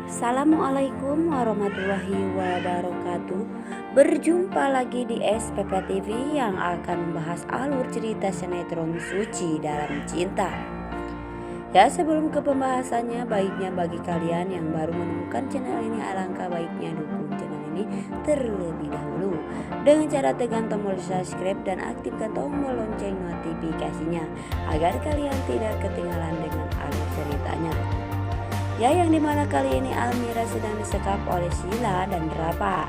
Assalamualaikum warahmatullahi wabarakatuh. Berjumpa lagi di SPP TV yang akan membahas alur cerita sinetron Suci Dalam Cinta. Ya, sebelum ke pembahasannya, baiknya bagi kalian yang baru menemukan channel ini, alangkah baiknya dukung channel ini terlebih dahulu dengan cara tekan tombol subscribe dan aktifkan tombol lonceng notifikasinya agar kalian tidak ketinggalan dengan alur ceritanya. Ya, yang dimana kali ini Almira sedang disekap oleh Sheila dan Rafa.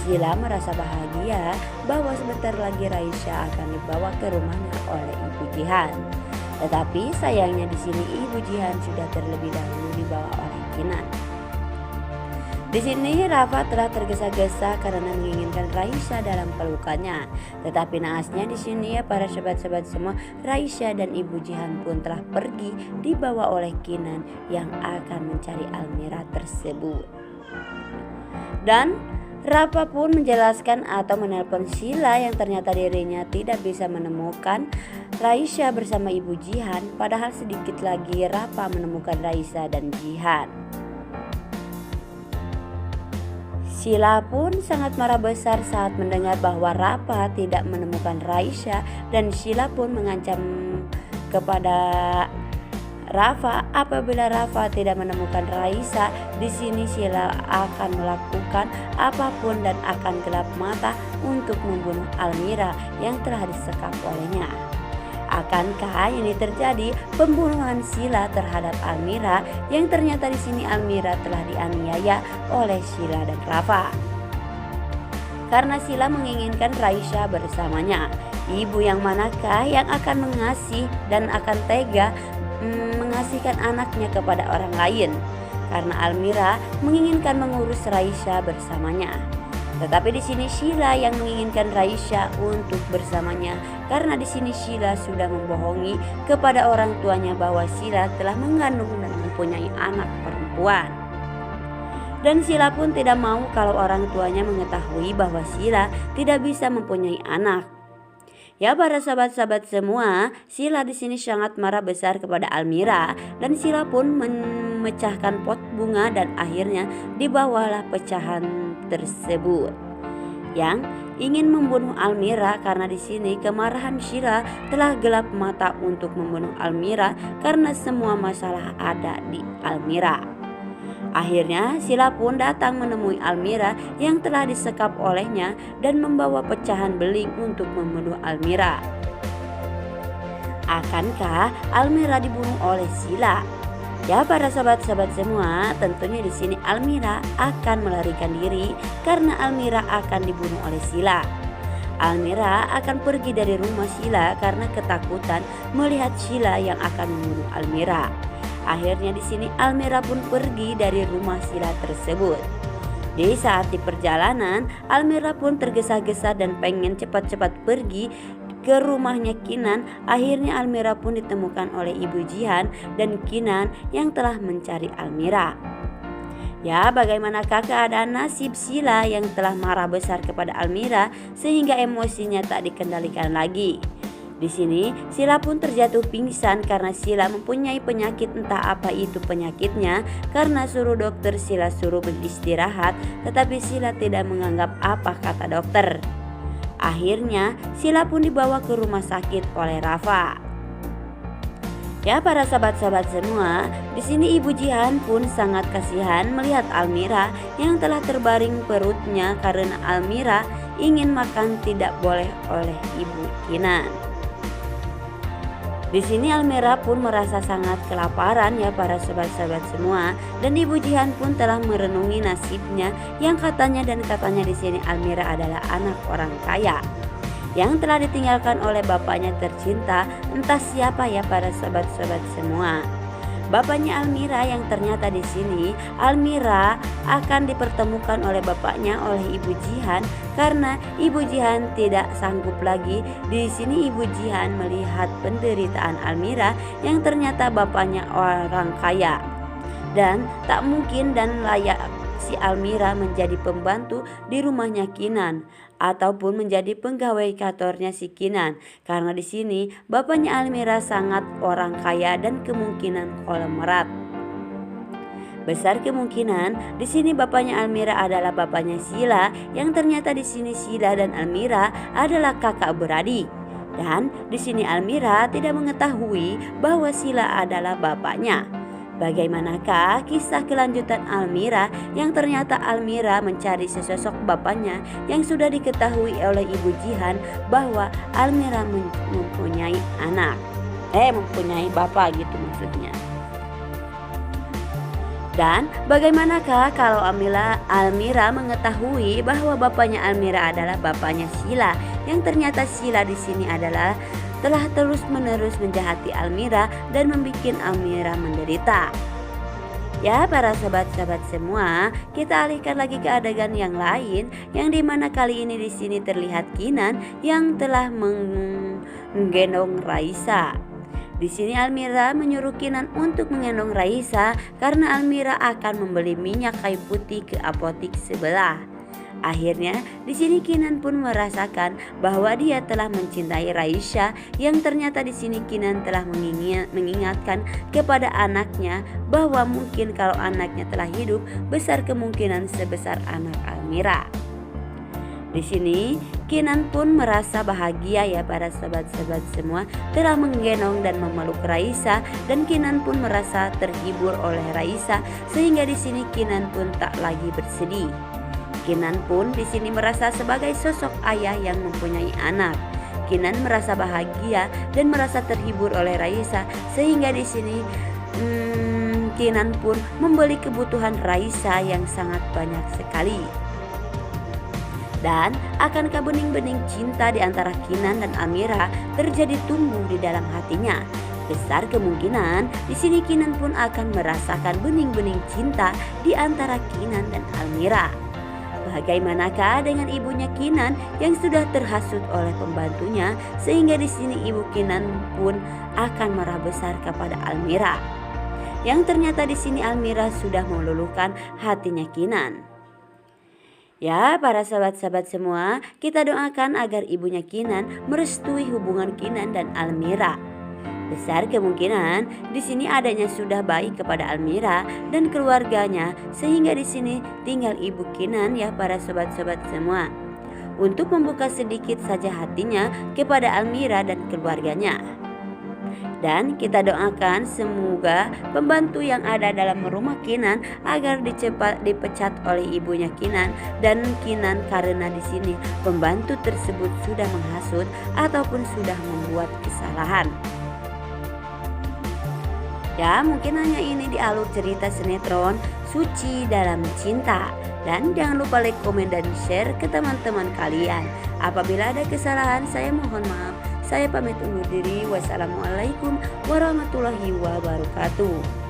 Sheila merasa bahagia bahwa sebentar lagi Raisya akan dibawa ke rumahnya oleh Ibu Jihan. Tetapi sayangnya di sini Ibu Jihan sudah terlebih dahulu dibawa oleh Kinan. Di sini Rafa telah tergesa-gesa karena menginginkan Raisya dalam pelukannya. Tetapi naasnya di sini ya para sobat-sobat semua, Raisya dan Ibu Jihan pun telah pergi dibawa oleh Kinan yang akan mencari Almira tersebut. Dan Rafa pun menjelaskan atau menelpon Sheila yang ternyata dirinya tidak bisa menemukan Raisya bersama Ibu Jihan, padahal sedikit lagi Rafa menemukan Raisya dan Jihan. Sheila pun sangat marah besar saat mendengar bahwa Rafa tidak menemukan Raisya, dan Sheila pun mengancam kepada Rafa apabila Rafa tidak menemukan Raisya, di sini Sheila akan melakukan apapun dan akan gelap mata untuk membunuh Almira yang telah disekap olehnya. Akankah ini terjadi pembunuhan Sheila terhadap Almira yang ternyata di sini Almira telah dianiaya oleh Sheila dan Rafa? Karena Sheila menginginkan Raisya bersamanya. Ibu yang manakah yang akan mengasih dan akan tega mengasihkan anaknya kepada orang lain? Karena Almira menginginkan mengurus Raisya bersamanya. Tetapi di sini Sheila yang menginginkan Raisya untuk bersamanya, karena di sini Sheila sudah membohongi kepada orang tuanya bahwa Sheila telah mengandung dan mempunyai anak perempuan. Dan Sheila pun tidak mau kalau orang tuanya mengetahui bahwa Sheila tidak bisa mempunyai anak. Ya, para sahabat-sahabat semua, Sheila di sini sangat marah besar kepada Almira, dan Sheila pun memecahkan pot bunga dan akhirnya dibawalah pecahan tersebut yang ingin membunuh Almira. Karena di sini kemarahan Sheila telah gelap mata untuk membunuh Almira karena semua masalah ada di Almira. Akhirnya Sheila pun datang menemui Almira yang telah disekap olehnya dan membawa pecahan beling untuk membunuh Almira. Akankah Almira dibunuh oleh Sheila? Ya, para sahabat-sahabat semua, tentunya di sini Almira akan melarikan diri karena Almira akan dibunuh oleh Sheila. Almira akan pergi dari rumah Sheila karena ketakutan melihat Sheila yang akan membunuh Almira. Akhirnya di sini Almira pun pergi dari rumah Sheila tersebut. Di saat di perjalanan, Almira pun tergesa-gesa dan pengen cepat-cepat pergi ke rumahnya Kinan. Akhirnya Almira pun ditemukan oleh Ibu Jihan dan Kinan yang telah mencari Almira. Ya, bagaimanakah keadaan nasib Sheila yang telah marah besar kepada Almira sehingga emosinya tak dikendalikan lagi. Di sini Sheila pun terjatuh pingsan karena Sheila mempunyai penyakit, entah apa itu penyakitnya. Karena suruh dokter Sheila suruh beristirahat, tetapi Sheila tidak menganggap apa kata dokter. Akhirnya Sheila pun dibawa ke rumah sakit oleh Rafa. Ya, para sahabat-sahabat semua, di sini Ibu Jihan pun sangat kasihan melihat Almira yang telah terbaring perutnya karena Almira ingin makan tidak boleh oleh Ibu Kinan. Di sini Almira pun merasa sangat kelaparan ya para sahabat-sahabat semua, dan Ibu Jihan pun telah merenungi nasibnya yang katanya di sini Almira adalah anak orang kaya yang telah ditinggalkan oleh bapaknya tercinta, entah siapa ya para sahabat-sahabat semua. Bapaknya Almira yang ternyata di sini Almira akan dipertemukan oleh bapaknya oleh Ibu Jihan karena Ibu Jihan tidak sanggup lagi. Di sini Ibu Jihan melihat penderitaan Almira yang ternyata bapaknya orang kaya dan tak mungkin dan layak si Almira menjadi pembantu di rumahnya Kinan ataupun menjadi pegawai kantornya si Kinan, karena di sini bapaknya Almira sangat orang kaya dan kemungkinan konglomerat. Besar kemungkinan di sini bapaknya Almira adalah bapaknya Sheila, yang ternyata di sini Sheila dan Almira adalah kakak beradik. Dan di sini Almira tidak mengetahui bahwa Sheila adalah bapaknya. Bagaimanakah kisah kelanjutan Almira yang ternyata Almira mencari sesosok bapaknya yang sudah diketahui oleh Ibu Jihan bahwa Almira mempunyai anak. Mempunyai bapak gitu maksudnya. Dan bagaimanakah kalau Almira mengetahui bahwa bapaknya Almira adalah bapaknya Sheila, yang ternyata Sheila di sini adalah telah terus-menerus menjahati Almira dan membuat Almira menderita. Ya, para sahabat-sahabat semua, kita alihkan lagi ke adegan yang lain, yang dimana kali ini di sini terlihat Kinan yang telah menggendong Raisa. Di sini Almira menyuruh Kinan untuk menggendong Raisa karena Almira akan membeli minyak kayu putih ke apotik sebelah. Akhirnya di sini Kinan pun merasakan bahwa dia telah mencintai Raisa, yang ternyata di sini Kinan telah mengingatkan kepada anaknya bahwa mungkin kalau anaknya telah hidup, besar kemungkinan sebesar anak Almira. Di sini Kinan pun merasa bahagia ya para sahabat-sahabat semua, telah menggendong dan memeluk Raisa, dan Kinan pun merasa terhibur oleh Raisa, sehingga di sini Kinan pun tak lagi bersedih. Kinan pun di sini merasa sebagai sosok ayah yang mempunyai anak. Kinan merasa bahagia dan merasa terhibur oleh Raisa, sehingga di sini Kinan pun membeli kebutuhan Raisa yang sangat banyak sekali. Dan akankah bening-bening cinta di antara Kinan dan Almira terjadi tumbuh di dalam hatinya? Besar kemungkinan di sini Kinan pun akan merasakan bening-bening cinta di antara Kinan dan Almira. Bagaimanakah dengan ibunya Kinan yang sudah terhasut oleh pembantunya, sehingga di sini ibu Kinan pun akan marah besar kepada Almira, yang ternyata di sini Almira sudah meluluhkan hatinya Kinan. Ya, para sahabat-sahabat semua, kita doakan agar ibunya Kinan merestui hubungan Kinan dan Almira. Besar kemungkinan di sini adanya sudah baik kepada Almira dan keluarganya, sehingga di sini tinggal ibu Kinan ya para sobat-sobat semua, untuk membuka sedikit saja hatinya kepada Almira dan keluarganya. Dan kita doakan semoga pembantu yang ada dalam rumah Kinan agar dipecat oleh ibunya Kinan dan Kinan, karena di sini pembantu tersebut sudah menghasut ataupun sudah membuat kesalahan. Ya, mungkin hanya ini di alur cerita sinetron Suci Dalam Cinta. Dan jangan lupa like, komen, dan share ke teman-teman kalian. Apabila ada kesalahan, saya mohon maaf. Saya pamit undur diri. Wassalamualaikum warahmatullahi wabarakatuh.